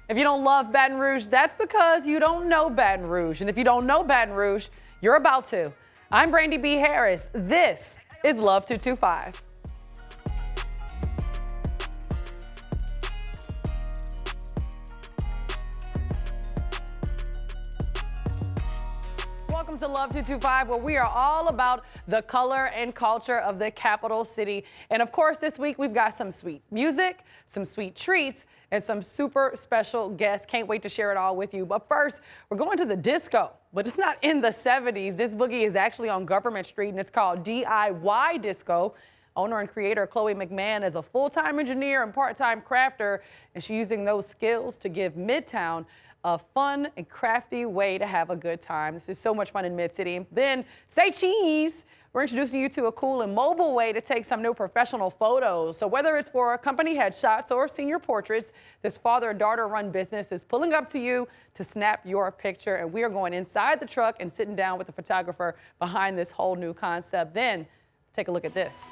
If you don't love Baton Rouge, that's because you don't know Baton Rouge. And if you don't know Baton Rouge, you're about to. I'm Brandy B. Harris. This is Love 225. Welcome to Love 225, where we are all about the color and culture of the capital city. And of course, this week we've got some sweet music, some sweet treats, and some super special guests. Can't wait to share it all with you. But first, we're going to the disco, but it's not in the 70s. This boogie is actually on Government Street, and it's called D.I.Y Disco. Owner and creator Chloe McMahon is a full-time engineer and part-time crafter, and she's using those skills to give Midtown a fun and crafty way to have a good time. This is so much fun in MidCity. Then, say cheese. We're introducing you to a cool and mobile way to take some new professional photos. So whether it's for company headshots or senior portraits, this father and daughter run business is pulling up to you to snap your picture. And we are going inside the truck and sitting down with the photographer behind this whole new concept. Then take a look at this.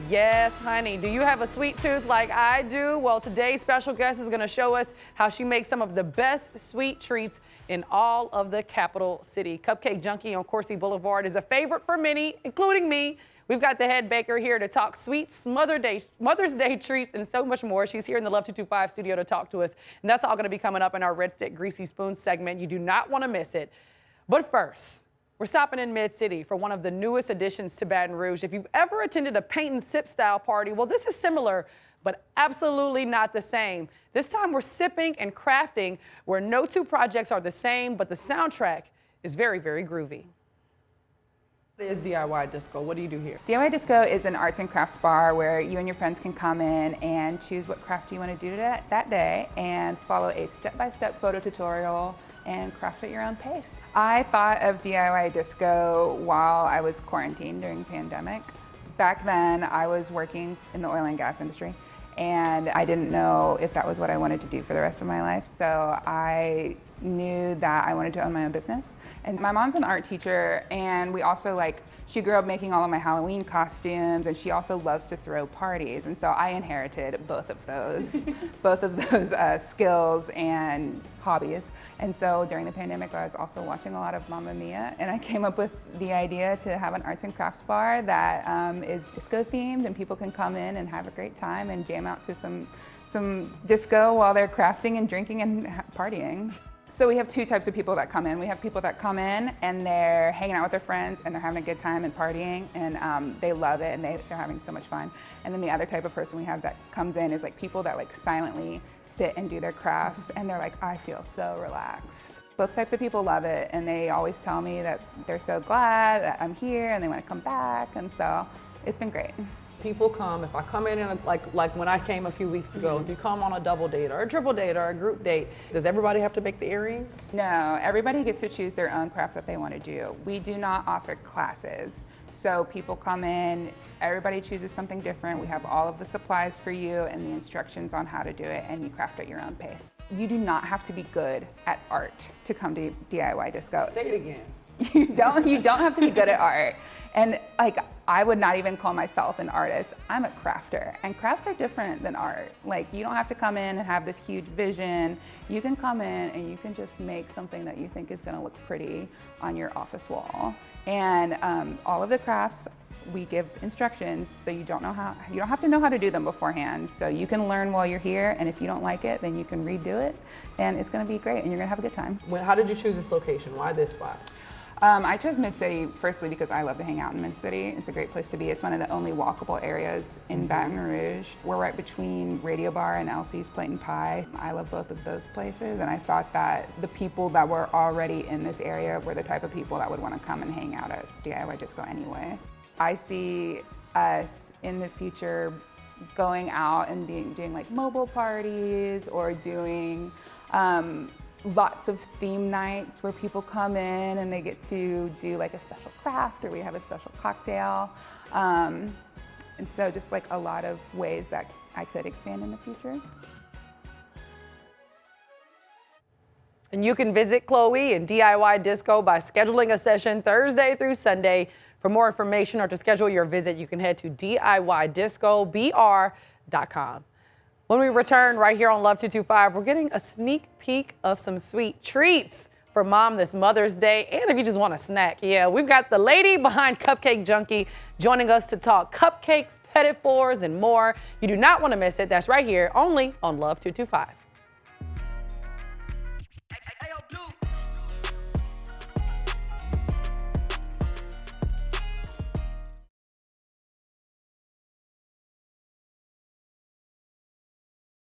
Yes, honey. Do you have a sweet tooth like I do? Well, today's special guest is going to show us how she makes some of the best sweet treats in all of the capital city. Cupcake Junkie on Coursey Boulevard is a favorite for many, including me. We've got the head baker here to talk sweets, Mother's Day treats, and so much more. She's here in the Love 225 studio to talk to us. And that's all going to be coming up in our Red Stick Greasy Spoon segment. You do not want to miss it. But first, we're stopping in MidCity for one of the newest additions to Baton Rouge. If you've ever attended a paint and sip style party, well, this is similar, but absolutely not the same. This time we're sipping and crafting where no two projects are the same, but the soundtrack is very, very groovy. What is DIY Disco? What do you do here? DIY Disco is an arts and crafts bar where you and your friends can come in and choose what craft you want to do that day and follow a step-by-step photo tutorial and craft at your own pace. I thought of DIY Disco while I was quarantined during the pandemic. Back then, I was working in the oil and gas industry, and I didn't know if that was what I wanted to do for the rest of my life, so I knew that I wanted to own my own business. And my mom's an art teacher, and we also she grew up making all of my Halloween costumes, and she also loves to throw parties. And so I inherited both of those skills and hobbies. And so during the pandemic, I was also watching a lot of Mamma Mia, and I came up with the idea to have an arts and crafts bar that is disco themed, and people can come in and have a great time and jam out to some disco while they're crafting and drinking and partying. So we have two types of people that come in. We have people that come in and they're hanging out with their friends and they're having a good time and partying, and they love it and they're having so much fun. And then the other type of person we have that comes in is people that silently sit and do their crafts, and they're like, I feel so relaxed. Both types of people love it, and they always tell me that they're so glad that I'm here and they want to come back, and so it's been great. People come, if I come in like when I came a few weeks ago, if you come on a double date or a triple date or a group date, does everybody have to make the earrings? No, everybody gets to choose their own craft that they want to do. We do not offer classes. So people come in, everybody chooses something different. We have all of the supplies for you and the instructions on how to do it, and you craft at your own pace. You do not have to be good at art to come to DIY Disco. Say it again. You don't have to be good at art. And I would not even call myself an artist. I'm a crafter, and crafts are different than art. You don't have to come in and have this huge vision. You can come in and you can just make something that you think is gonna look pretty on your office wall. And all of the crafts, we give instructions, so you don't have to know how to do them beforehand. So you can learn while you're here, and if you don't like it, then you can redo it, and it's gonna be great, and you're gonna have a good time. How did you choose this location? Why this spot? I chose MidCity firstly because I love to hang out in MidCity. It's a great place to be. It's one of the only walkable areas in Baton Rouge. We're right between Radio Bar and Elsie's Plate and Pie. I love both of those places, and I thought that the people that were already in this area were the type of people that would want to come and hang out at DIY Disco anyway. I see us in the future going out and doing mobile parties or doing lots of theme nights where people come in and they get to do a special craft, or we have a special cocktail. And so just a lot of ways that I could expand in the future. And you can visit Chloe and DIY Disco by scheduling a session Thursday through Sunday. For more information or to schedule your visit, you can head to DIYDiscoBR.com. When we return right here on Love 225, we're getting a sneak peek of some sweet treats for mom this Mother's Day, and if you just want a snack. Yeah, we've got the lady behind Cupcake Junkie joining us to talk cupcakes, petit fours, and more. You do not want to miss it. That's right here only on Love 225.